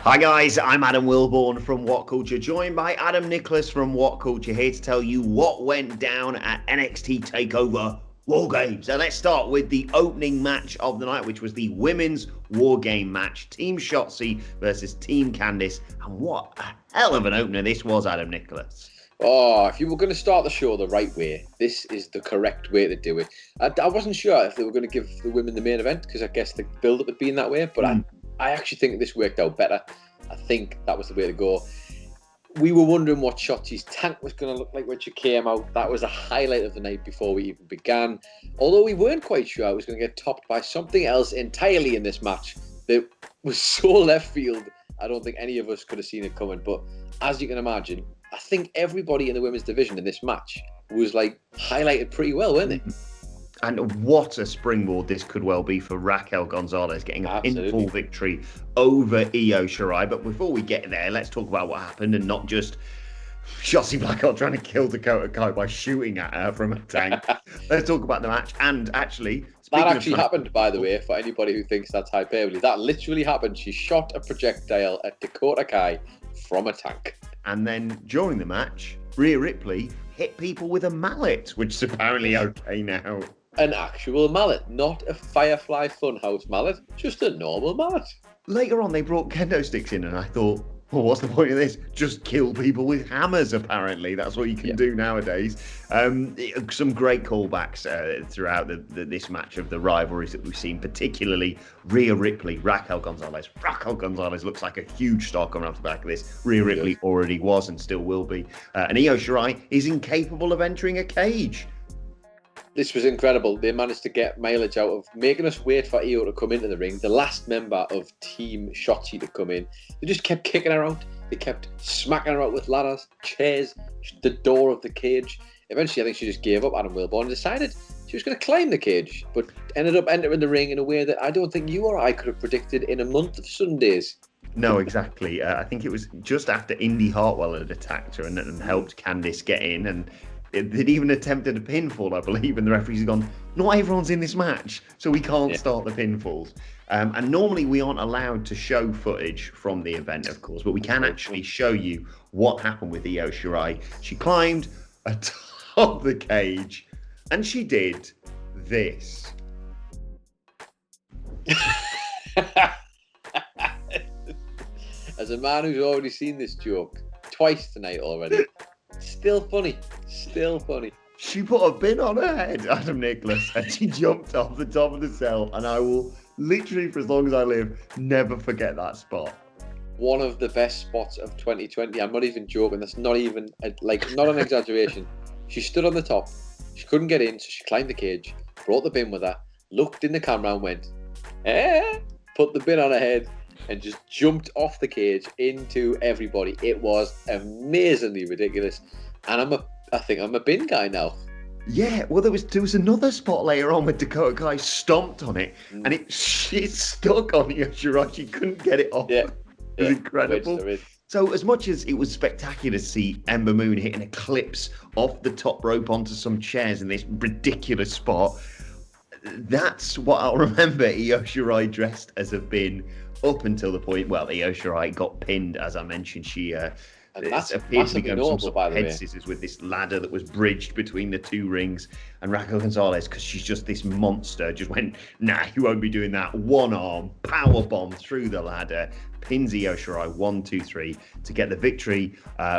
Hi guys, I'm Adam Wilbourn from WhatCulture, joined by Adam Nicholas from WhatCulture, here to tell you what went down at NXT TakeOver WarGames. So let's start with the opening match of the night, which was the women's WarGame match. Team Shotzi versus Team Candice. And what a hell of an opener this was, Adam Nicholas. Oh, if you were going to start the show the right way, this is the correct way to do it. I wasn't sure if they were going to give the women the main event, because I guess the build-up had been that way, but I actually think this worked out better. I think that was the way to go. We were wondering what Shotzi's tank was going to look like when she came out. That was a highlight of the night before we even began. Although we weren't quite sure it was going to get topped by something else entirely in this match that was so left field, I don't think any of us could have seen it coming. But as you can imagine, I think everybody in the women's division in this match was like highlighted pretty well, weren't they? And what a springboard this could well be for Raquel Gonzalez getting a pinfall victory over Io Shirai. But before we get there, let's talk about what happened and not just Shotzi Blackheart trying to kill Dakota Kai by shooting at her from a tank. Let's talk about the match. And actually, that actually happened, by the way, for anybody who thinks that's hyperbole. That literally happened. She shot a projectile at Dakota Kai from a tank. And then during the match, Rhea Ripley hit people with a mallet, which is apparently okay now. An actual mallet, not a Firefly Funhouse mallet, just a normal mallet. Later on, they brought kendo sticks in, and I thought, well, what's the point of this? Just kill people with hammers, apparently. That's what you can do nowadays. Some great callbacks throughout this match of the rivalries that we've seen, particularly Rhea Ripley, Raquel Gonzalez. Raquel Gonzalez looks like a huge star coming off the back of this. Rhea Ripley already was and still will be. And Io Shirai is incapable of entering a cage. This was incredible. They managed to get mileage out of making us wait for Io to come into the ring, the last member of Team Shotzi to come in. They just kept kicking her out. They kept smacking her out with ladders, chairs, the door of the cage. Eventually, I think she just gave up, Adam Wilbourn, and decided she was going to climb the cage, but ended up entering the ring in a way that I don't think you or I could have predicted in a month of Sundays. No, exactly. I think it was just after Indy Hartwell had attacked her and helped Candice get in, and they'd even attempted a pinfall, I believe, and the referees had gone, not everyone's in this match, so we can't start the pinfalls. And normally we aren't allowed to show footage from the event, of course, but we can actually show you what happened with Io Shirai. She climbed atop the cage, and she did this. As a man who's already seen this joke twice tonight already, still funny. She put a bin on her head, Adam Nicholas, and she jumped off the top of the cell, and I will literally, for as long as I live, never forget that spot. One of the best spots of 2020. I'm not even joking. That's not even, not an exaggeration. She stood on the top. She couldn't get in, so she climbed the cage, brought the bin with her, looked in the camera and went, put the bin on her head, and just jumped off the cage into everybody. It was amazingly ridiculous. And I think I'm a bin guy now. Yeah, well, there was another spot later on where Dakota Kai stomped on it, and it stuck on Io Shirai. She couldn't get it off. It was incredible. So as much as it was spectacular to see Ember Moon hit an eclipse off the top rope onto some chairs in this ridiculous spot, that's what I'll remember Io Shirai dressed as a bin up until the point, well, Io Shirai got pinned, as I mentioned. She that's appeared to be going some sort by of the head way. scissors with this ladder that was bridged between the two rings. And Raquel Gonzalez, because she's just this monster, just went, nah, you won't be doing that. One arm, power bomb through the ladder, pins Io Shirai 1, 2, 3 to get the victory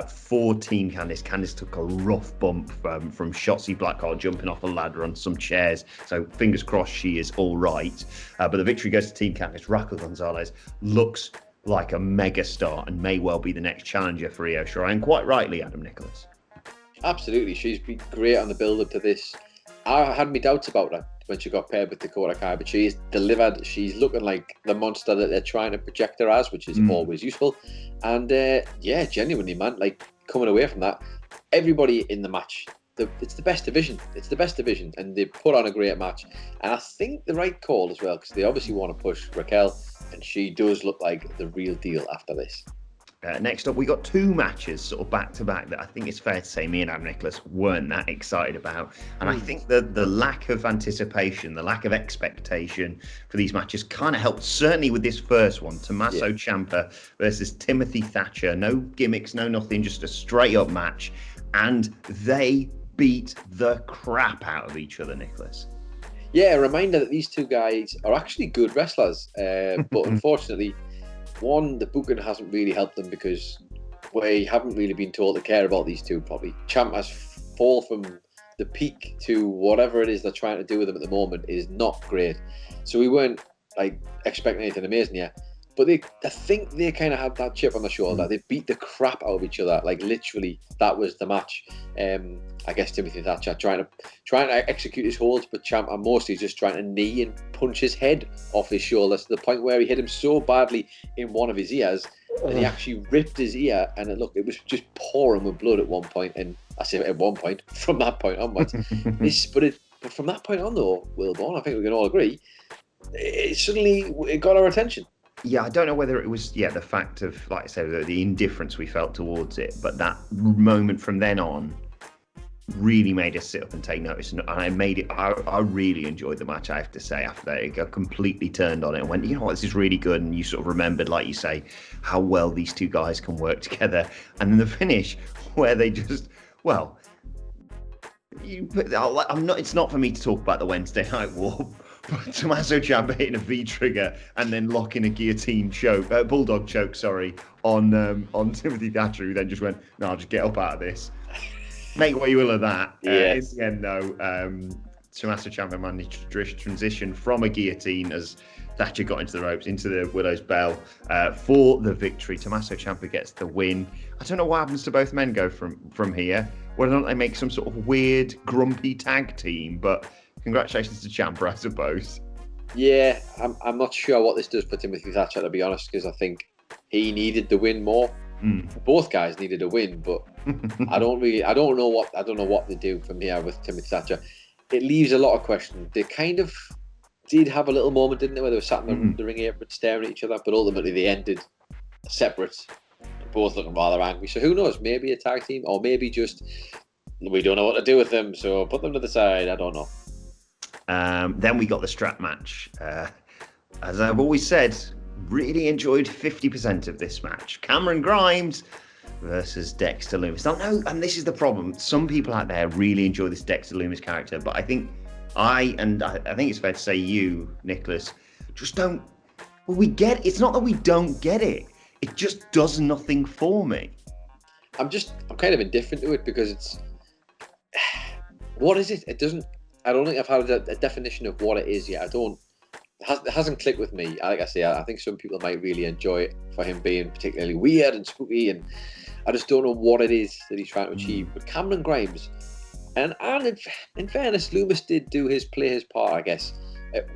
for Team Candice. Candice took a rough bump from Shotzi Blackheart jumping off a ladder on some chairs. So fingers crossed she is all right. But the victory goes to Team Candice. Raquel Gonzalez looks like a mega star and may well be the next challenger for Io Shirai, and quite rightly, Adam Nicholas. Absolutely, she's been great on the build-up to this. I had my doubts about her when she got paired with Dakota Kai, but she's delivered. She's looking like the monster that they're trying to project her as, which is always useful. And genuinely, man, like coming away from that, everybody in the match, it's the best division. It's the best division, and they put on a great match. And I think the right call as well, because they obviously want to push Raquel, and she does look like the real deal after this. Next up, we got two matches sort of back to back that I think it's fair to say me and Adam Nicholas weren't that excited about. And I think the lack of anticipation, the lack of expectation for these matches kind of helped, certainly with this first one. Tommaso Ciampa versus Timothy Thatcher. No gimmicks, no nothing, just a straight up match. And they beat the crap out of each other, Nicholas. Yeah, a reminder that these two guys are actually good wrestlers. But unfortunately, one, the booking hasn't really helped them because we haven't really been told to care about these two, probably. Ciampa's fall from the peak to whatever it is they're trying to do with him at the moment is not great. So we weren't expecting anything amazing yet. But I think they kind of had that chip on the shoulder. They beat the crap out of each other. Literally, that was the match. I guess Timothy Thatcher trying to execute his holds, but Ciampa mostly just trying to knee and punch his head off his shoulder to the point where he hit him so badly in one of his ears that he actually ripped his ear. And it was just pouring with blood at one point. And I say at one point, from that point onwards. But from that point on, though, Wilbourn, I think we can all agree, it got our attention. Yeah, I don't know whether it was, the fact of, like I said, the indifference we felt towards it, but that moment from then on really made us sit up and take notice. And I really enjoyed the match, I have to say, after that. I completely turned on it and went, you know what, this is really good. And you sort of remembered, like you say, how well these two guys can work together. And then the finish where they just, it's not for me to talk about the Wednesday Night War. Tommaso Ciampa hitting a V-trigger and then locking a guillotine bulldog choke, on Timothy Thatcher, who then just went, no, I'll just get up out of this. Make what you will of that. Yes. In the end, though, Tommaso Ciampa managed to transition from a guillotine as Thatcher got into the ropes, into the Widow's Bell for the victory. Tommaso Ciampa gets the win. I don't know what happens to both men go from here. Whether or not they make some sort of weird, grumpy tag team, but congratulations to Champa, I suppose. Yeah, I'm not sure what this does for Timothy Thatcher, to be honest, because I think he needed the win more. Both guys needed a win, but I don't know what they do from here with Timothy Thatcher. It leaves a lot of questions. They kind of did have a little moment, didn't they, where they were sat in the ring apron staring at each other, but ultimately they ended separate, both looking rather angry. So who knows? Maybe a tag team, or maybe just we don't know what to do with them, so put them to the side. I don't know. Then we got the strap match. As I've always said, really enjoyed 50% of this match. Cameron Grimes versus Dexter Lumis. No, and this is the problem. Some people out there really enjoy this Dexter Lumis character, but I think I think it's fair to say you, Nicholas, just don't. Well, we get it. It's not that we don't get it. It just does nothing for me. I'm kind of indifferent to it because it's. What is it? I don't think I've had a definition of what it is yet. It hasn't clicked with me. Like I say, I think some people might really enjoy it for him being particularly weird and spooky, and I just don't know what it is that he's trying to achieve. But Cameron Grimes, and in fairness, Loomis did play his part, I guess.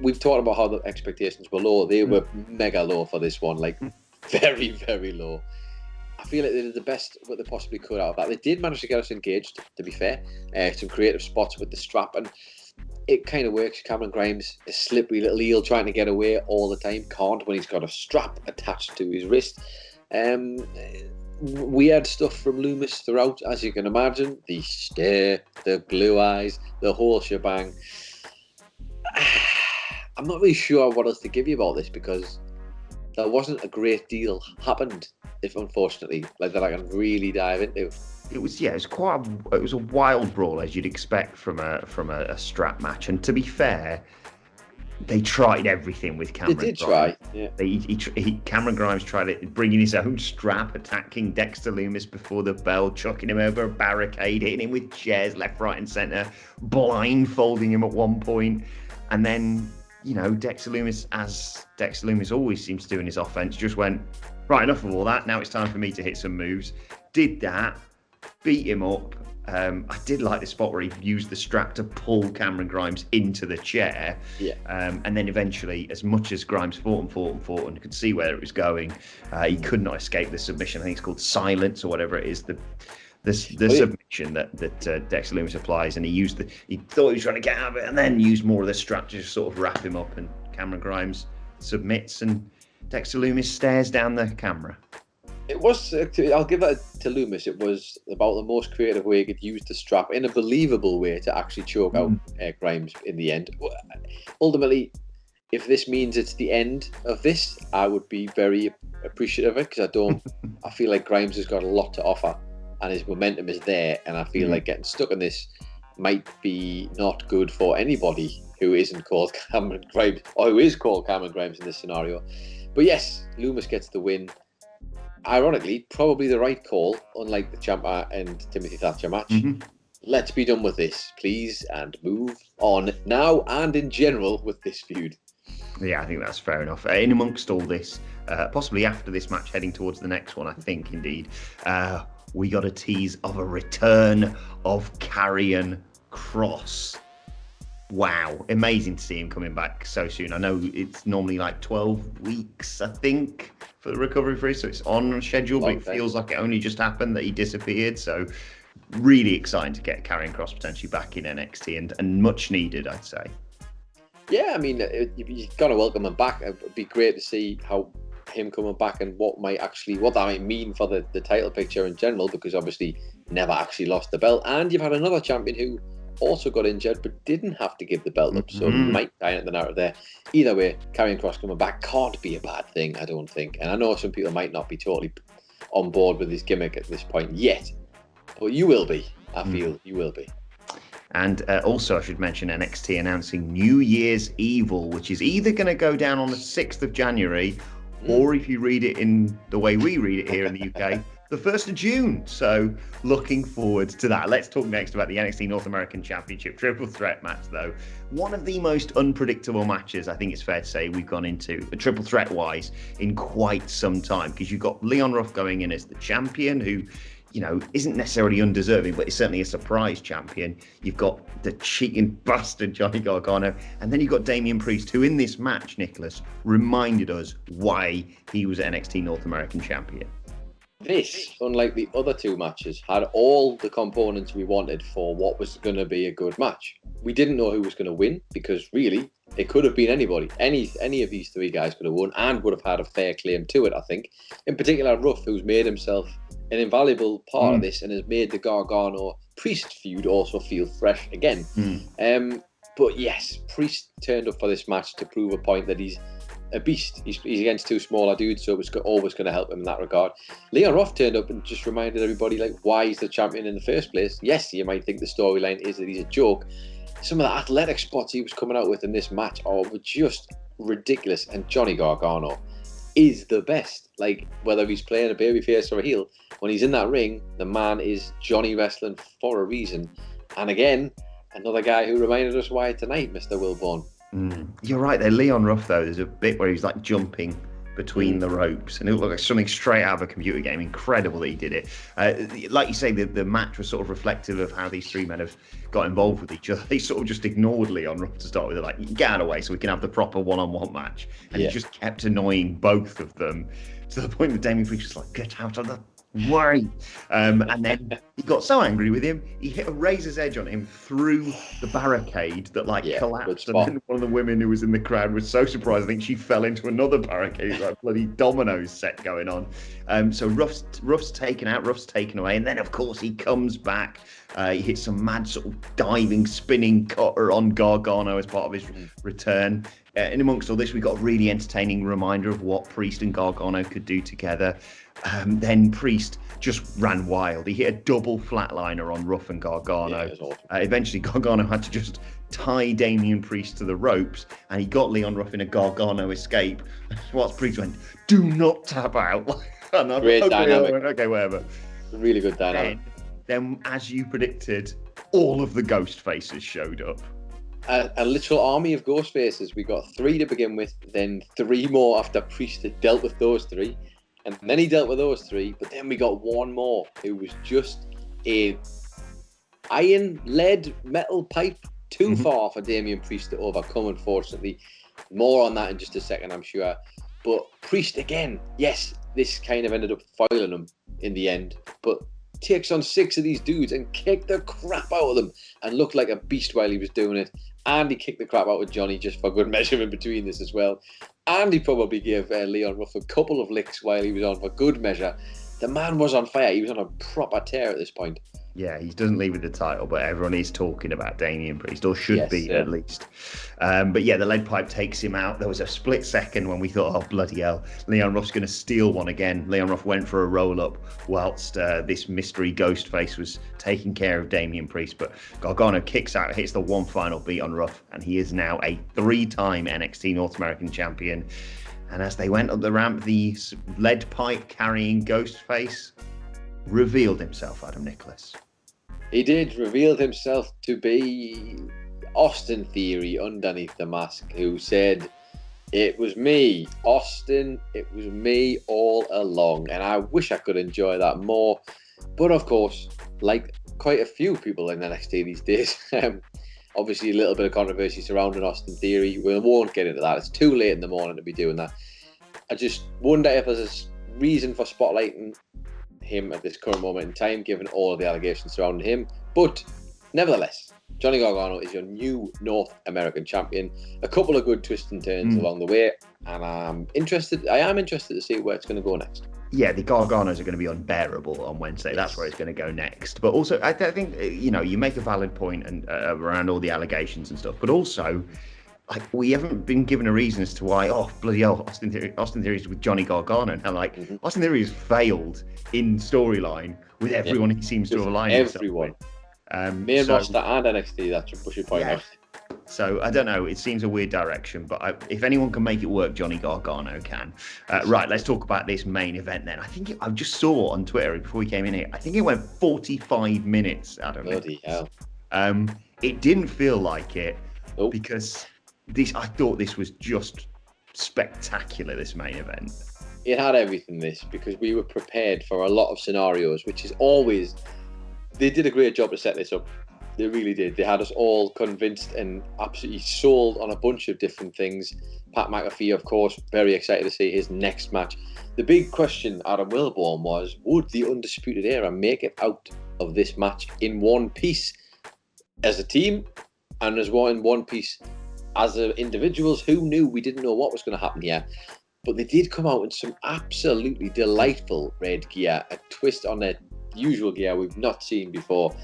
We've talked about how the expectations were low. They were mega low for this one, very, very low. I feel like they did the best what they possibly could out of that. They did manage to get us engaged, to be fair. Some creative spots with the strap, and it kind of works. Cameron Grimes, a slippery little eel trying to get away all the time. Can't when he's got a strap attached to his wrist. Weird stuff from Loomis throughout, as you can imagine. The stare, the blue eyes, the whole shebang. I'm not really sure what else to give you about this because there wasn't a great deal happened, unfortunately, that I can really dive into. It was a wild brawl, as you'd expect from a strap match. And to be fair, they tried everything with Cameron. They did Grimes. try. Yeah. Cameron Grimes tried it, bringing his own strap, attacking Dexter Lumis before the bell, chucking him over a barricade, hitting him with chairs left, right, and centre, blindfolding him at one point, and then Dexter Lumis, as Dexter Lumis always seems to do in his offense, just went, right, enough of all that. Now it's time for me to hit some moves. Did that, beat him up. I did like the spot where he used the strap to pull Cameron Grimes into the chair. Yeah. And then eventually, as much as Grimes fought and could see where it was going, he could not escape the submission. I think it's called silence or whatever it is. The submission that Dexter Lumis applies, and he thought he was trying to get out of it, and then used more of the strap to just sort of wrap him up, and Cameron Grimes submits, and Dexter Lumis stares down the camera. It was, I'll give that to Lumis. It was about the most creative way he could use the strap in a believable way to actually choke out Grimes in the end. Ultimately, if this means it's the end of this, I would be very appreciative of it, because I feel like Grimes has got a lot to offer and his momentum is there, and I feel like getting stuck in this might be not good for anybody who isn't called Cameron Grimes, or who is called Cameron Grimes in this scenario. But yes, Lumis gets the win. Ironically, probably the right call, unlike the Champa and Timothy Thatcher match. Let's be done with this, please, and move on now and in general with this feud. Yeah, I think that's fair enough. In amongst all this, possibly after this match, heading towards the next one, I think, indeed, we got a tease of a return of Carrion Cross. Wow, amazing to see him coming back so soon. I know it's normally like 12 weeks, I think, for the recovery for him, so it's on schedule, but it feels like it only just happened that he disappeared. So really exciting to get Carrion Cross potentially back in NXT, and much needed, I'd say. Yeah, I mean, you've got to welcome him back. It'd be great to see how him coming back and what that might mean for the title picture in general, because obviously never actually lost the belt, and you've had another champion who also got injured but didn't have to give the belt up, so might tie into the narrative there. Either way, Carrion Cross coming back can't be a bad thing, I don't think. And I know some people might not be totally on board with his gimmick at this point yet, but you will be. I feel you will be. And also, I should mention NXT announcing New Year's Evil, which is either going to go down on the 6th of January, or if you read it in the way we read it here in the UK, the 1st of June. So looking forward to that. Let's talk next about the NXT North American Championship triple threat match, though. One of the most unpredictable matches, I think it's fair to say, we've gone into, triple threat wise, in quite some time, because you've got Leon Ruff going in as the champion, who, you know, isn't necessarily undeserving, but is certainly a surprise champion. You've got the cheating bastard Johnny Gargano, and then you've got Damien Priest, who in this match, Nicholas, reminded us why he was NXT North American champion. This, unlike the other two matches, had all the components we wanted for what was going to be a good match. We didn't know who was going to win, because really, it could have been anybody. Any of these three guys could have won and would have had a fair claim to it, I think. In particular, Ruff, who's made himself an invaluable part of this and has made the Gargano Priest feud also feel fresh again. But yes, Priest turned up for this match to prove a point that he's a beast. He's against two smaller dudes, so it was always going to help him in that regard. Leon Ruff turned up and just reminded everybody like why he's the champion in the first place. Yes, you might think the storyline is that he's a joke. Some of the athletic spots he was coming out with in this match were just ridiculous, and Johnny Gargano is the best. Like, whether he's playing a babyface or a heel, when he's in that ring, the man is Johnny wrestling for a reason. And again, another guy who reminded us why tonight, Mr. Wilbourn. You're right there, Leon Ruff, though. There's a bit where he's like jumping between the ropes, and it looked like something straight out of a computer game. Incredible that he did it. Like you say, the match was sort of reflective of how these three men have got involved with each other. They sort of just ignored Leon Ruff to start with. They're like, get out of the way so we can have the proper one-on-one match. And he just kept annoying both of them to the point that Damien Priest was like, get out of the way. And then he got so angry with him, he hit a razor's edge on him through the barricade that collapsed. And then one of the women who was in the crowd was so surprised, I think she fell into another barricade, like bloody dominoes set going on. So Ruff's taken out, Ruff's taken away, and then of course he comes back. He hits some mad sort of diving, spinning cutter on Gargano as part of his return. In amongst all this, we got a really entertaining reminder of what Priest and Gargano could do together. Then Priest just ran wild. He hit a double flatliner on Ruff and Gargano. Yeah, awesome. Eventually, Gargano had to just tie Damien Priest to the ropes, and he got Leon Ruff in a Gargano escape. Whilst Priest went, do not tap out. Great dynamic. Okay, whatever. Really good dynamic. Then, as you predicted, all of the ghost faces showed up. A literal army of ghost faces. We got 3 to begin with, then 3 more after Priest had dealt with those 3. And then he dealt with those 3, but then we got 1 more who was just a iron, lead, metal pipe too far for Damien Priest to overcome, unfortunately. More on that in just a second, I'm sure. But Priest, again, yes, this kind of ended up foiling him in the end. But takes on 6 of these dudes and kicked the crap out of them and looked like a beast while he was doing it. And he kicked the crap out of Johnny just for good measure in between this as well. And he probably gave Leon Ruff a couple of licks while he was on for good measure. The man was on fire. He was on a proper tear at this point. Yeah, he doesn't leave with the title, but everyone is talking about Damien Priest, or should be at least. But yeah, the lead pipe takes him out. There was a split second when we thought, oh, bloody hell, Leon Ruff's going to steal one again. Leon Ruff went for a roll-up whilst this mystery ghost face was taking care of Damien Priest. But Gargano kicks out, hits the one final beat on Ruff, and he is now a 3-time NXT North American champion. And as they went up the ramp, the lead pipe carrying ghost face revealed himself, Adam Nicholas. He did, revealed himself to be Austin Theory underneath the mask, who said, it was me, Austin, it was me all along. And I wish I could enjoy that more. But of course, like quite a few people in NXT these days, obviously a little bit of controversy surrounding Austin Theory. We won't get into that. It's too late in the morning to be doing that. I just wonder if there's a reason for spotlighting him at this current moment in time, given all of the allegations surrounding him. But nevertheless, Johnny Gargano is your new North American champion. A couple of good twists and turns along the way, and I am interested to see where it's going to go next. Yeah, the Garganos are going to be unbearable on Wednesday. That's where it's going to go next. But also, I think, you make a valid point and around all the allegations and stuff, but also, like, we haven't been given a reason as to why, oh, bloody hell, Austin Theory is with Johnny Gargano. And Austin Theory has failed in storyline with everyone he seems to have aligned himself with. Main roster and NXT, that's what we should point out. So, I don't know, it seems a weird direction, but if anyone can make it work, Johnny Gargano can. Right, let's talk about this main event then. I just saw on Twitter before we came in here, I think it went 45 minutes, Adam. Bloody hell. It didn't feel like it because... I thought this was just spectacular, this main event. It had everything, because we were prepared for a lot of scenarios, which is always... They did a great job to set this up. They really did. They had us all convinced and absolutely sold on a bunch of different things. Pat McAfee, of course, very excited to see his next match. The big question, Adam Wilbourn, was, would the Undisputed Era make it out of this match in one piece as a team and as one piece as individuals? Who knew? We didn't know what was going to happen here. But they did come out in some absolutely delightful red gear, a twist on their usual gear we've not seen before.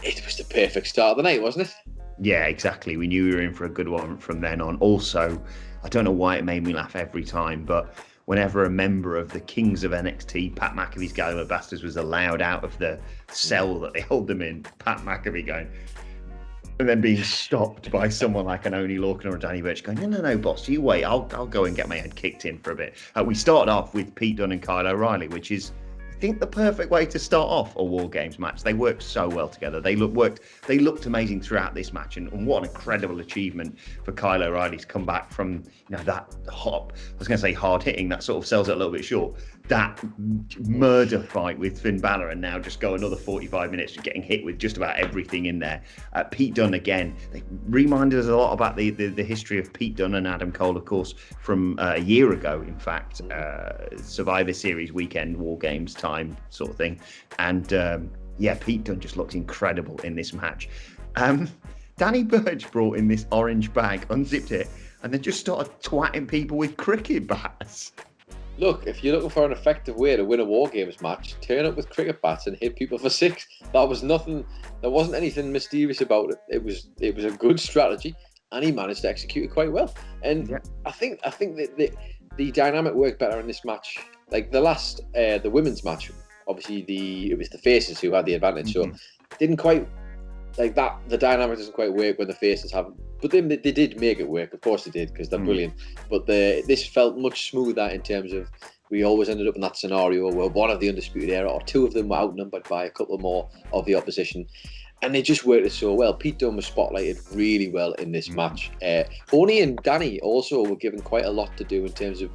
It was the perfect start of the night, wasn't it? Yeah, exactly. We knew we were in for a good one from then on. Also, I don't know why it made me laugh every time, but whenever a member of the Kings of NXT, Pat McAfee's Gallo Bastards, was allowed out of the cell that they held them in, Pat McAfee going... And then being stopped by someone like an Oney Lorcan or a Danny Burch going, no, boss, you wait. I'll go and get my head kicked in for a bit. We started off with Pete Dunne and Kyle O'Reilly, which is, I think, the perfect way to start off a WarGames match. They worked so well together. They looked amazing throughout this match, and what an incredible achievement for Kyle O'Reilly to come back from that hard hitting, that sort of sells it a little bit short. That murder fight with Finn Balor, and now just go another 45 minutes getting hit with just about everything in there. Pete Dunne, again, they reminded us a lot about the history of Pete Dunne and Adam Cole, of course, from a year ago, in fact, Survivor Series weekend, WarGames time sort of thing. And Pete Dunne just looked incredible in this match. Danny Burch brought in this orange bag, unzipped it, and then just started twatting people with cricket bats. Look, if you're looking for an effective way to win a WarGames match, turn up with cricket bats and hit people for 6. That was nothing. There wasn't anything mysterious about it. It was a good strategy, and he managed to execute it quite well. And I think that the dynamic worked better in this match. Like the last, the women's match, obviously it was the faces who had the advantage, so didn't quite like that. The dynamic doesn't quite work when the faces have. But then they did make it work. Of course they did, because they're brilliant. But this felt much smoother in terms of, we always ended up in that scenario where one of the Undisputed Era or 2 of them were outnumbered by a couple more of the opposition. And they just worked it so well. Pete Dunne was spotlighted really well in this match. Oni and Danny also were given quite a lot to do in terms of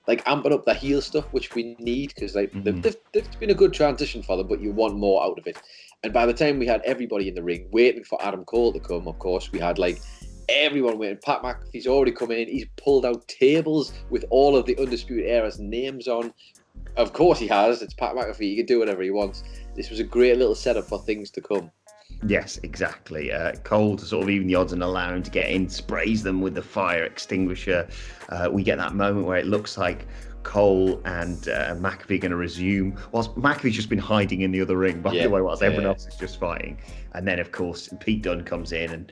like amping up the heel stuff, which we need, because there's been a good transition for them, but you want more out of it. And by the time we had everybody in the ring waiting for Adam Cole to come, of course, we had like everyone waiting. Pat McAfee's already come in. He's pulled out tables with all of the Undisputed Era's names on. Of course he has. It's Pat McAfee. He can do whatever he wants. This was a great little setup for things to come. Yes, exactly. Cole, to sort of even the odds and allow him to get in, sprays them with the fire extinguisher. We get that moment where it looks like Cole and McAfee are going to resume. Whilst McAfee's just been hiding in the other ring, by the way, whilst everyone else is just fighting. And then, of course, Pete Dunne comes in and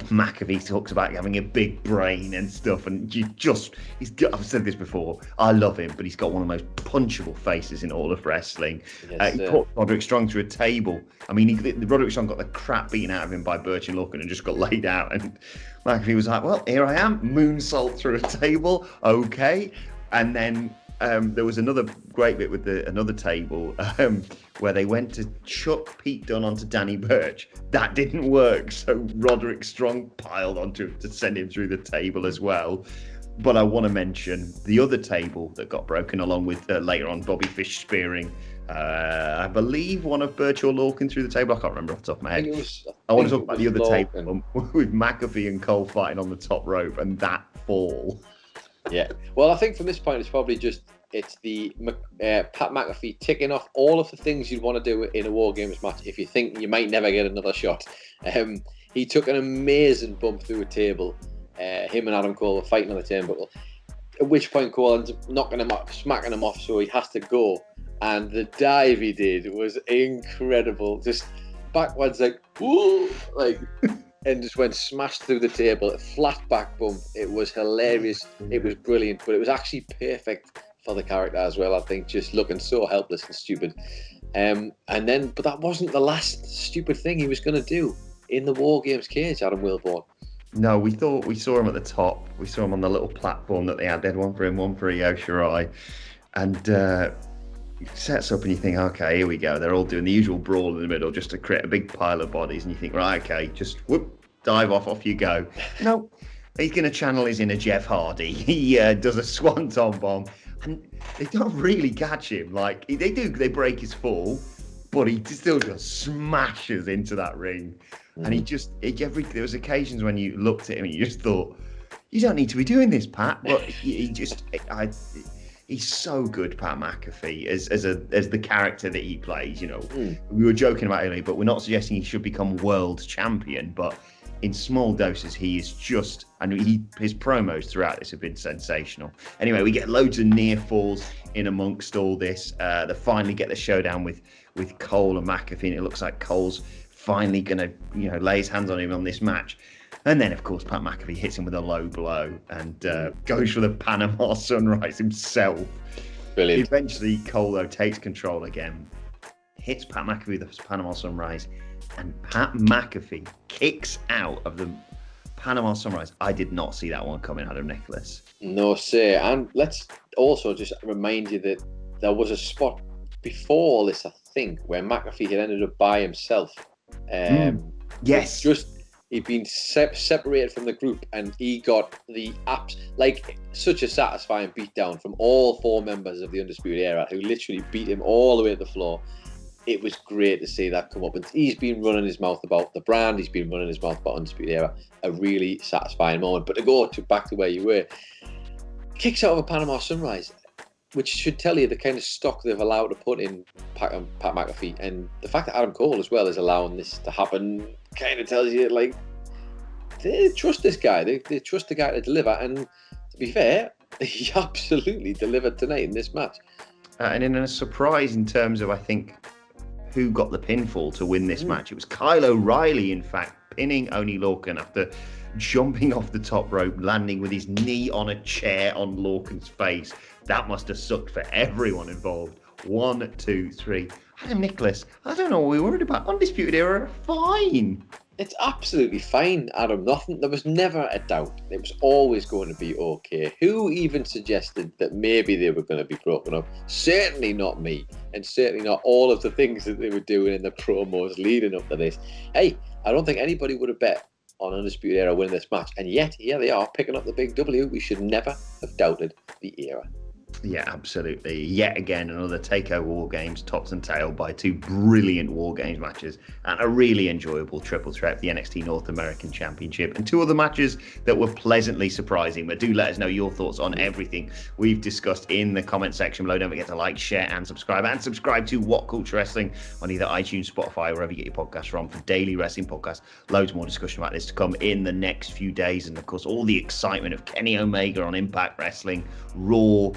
McAfee talks about having a big brain and stuff, and I've said this before, I love him, but he's got one of the most punchable faces in all of wrestling. He put Roderick Strong through a table. I mean, Roderick Strong got the crap beaten out of him by Birch and Lorcan and just got laid out, and McAfee was like, well, here I am, moonsault through a table, okay. And then there was another great bit with another table where they went to chuck Pete Dunne onto Danny Burch. That didn't work, so Roderick Strong piled onto him to send him through the table as well. But I want to mention the other table that got broken, along with later on Bobby Fish spearing, I believe, one of Burch or Lorcan through the table. I can't remember off the top of my head. I want to talk about the other table with McAfee and Cole fighting on the top rope and that fall. Yeah, well, I think from this point, it's the Pat McAfee ticking off all of the things you'd want to do in a WarGames match if you think you might never get another shot. He took an amazing bump through a table. Him and Adam Cole were fighting on the turnbuckle. At which point Cole ends up knocking him off, smacking him off, so he has to go. And the dive he did was incredible. Just backwards, and just went smashed through the table. A flat back bump. It was hilarious. It was brilliant, but it was actually perfect for the character as well. I think just looking so helpless and stupid. But that wasn't the last stupid thing he was going to do in the WarGames cage, Adam Wilbourn. No, we thought we saw him at the top. We saw him on the little platform that they had. They had one for him, one for Io Shirai. And sets up and you think, okay, here we go. They're all doing the usual brawl in the middle just to create a big pile of bodies. And you think, right, okay, just whoop, dive off you go. No, he's going to channel his inner Jeff Hardy. He does a swanton bomb. And they don't really catch him. Like, they break his fall, but he still just smashes into that ring. Mm. And there was occasions when you looked at him and you just thought, you don't need to be doing this, Pat. But he's so good, Pat McAfee, as the character that he plays. You know, We were joking about it earlier, but we're not suggesting he should become world champion. But in small doses, he is just, and his promos throughout this have been sensational. Anyway, we get loads of near falls in amongst all this. They finally get the showdown with Cole and McAfee, and it looks like Cole's finally going to, lay his hands on him on this match. And then, of course, Pat McAfee hits him with a low blow and goes for the Panama Sunrise himself. Brilliant. Eventually, Cole, though, takes control again, hits Pat McAfee with the Panama Sunrise, and Pat McAfee kicks out of the Panama Sunrise. I did not see that one coming, Adam Nicholas. No, sir. And let's also just remind you that there was a spot before all this, I think, where McAfee had ended up by himself. Yes. He'd been separated from the group, and he got such a satisfying beatdown from all four members of the Undisputed Era, who literally beat him all the way to the floor. It was great to see that come up. And he's been running his mouth about the brand. He's been running his mouth about Undisputed Era. A really satisfying moment. But to go back to where you were, kicks out of a Panama Sunrise, which should tell you the kind of stock they've allowed to put in Pat McAfee. And the fact that Adam Cole as well is allowing this to happen kind of tells you, they trust this guy. They trust the guy to deliver. And to be fair, he absolutely delivered tonight in this match. And in a surprise in terms of, I think, who got the pinfall to win this match, it was Kyle O'Reilly, in fact, pinning Oney Lorcan after jumping off the top rope, landing with his knee on a chair on Lorcan's face. That must have sucked for everyone involved. 1, 2, 3. Adam Nicholas, I don't know what we were worried about. Undisputed Era, fine. It's absolutely fine, Adam. There was never a doubt. It was always going to be okay. Who even suggested that maybe they were going to be broken up? Certainly not me, and certainly not all of the things that they were doing in the promos leading up to this. Hey, I don't think anybody would have bet on Undisputed Era winning this match, and yet here they are picking up the big W. We should never have doubted the Era. Yeah, absolutely. Yet again, another TakeOver WarGames, tops and tail by two brilliant WarGames matches and a really enjoyable triple threat for the NXT North American Championship and two other matches that were pleasantly surprising. But do let us know your thoughts on everything we've discussed in the comment section below. Don't forget to like, share and subscribe to WhatCulture Wrestling on either iTunes, Spotify, wherever you get your podcasts from for daily wrestling podcasts. Loads more discussion about this to come in the next few days. And of course, all the excitement of Kenny Omega on Impact Wrestling, Raw,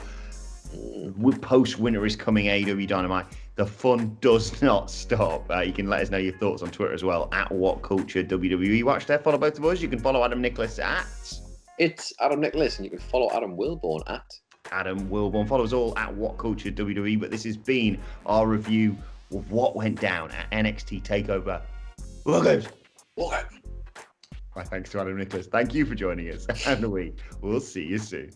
post winter is coming, AEW Dynamite. The fun does not stop. You can let us know your thoughts on Twitter as well at WhatCulture WWE. Watch there, follow both of us. You can follow Adam Nicholas at It's Adam Nicholas, and you can follow Adam Wilbourn at Adam Wilbourn. Follow us all at WhatCulture WWE. But this has been our review of what went down at NXT TakeOver WarGames. Right, thanks to Adam Nicholas. Thank you for joining us, and we will see you soon.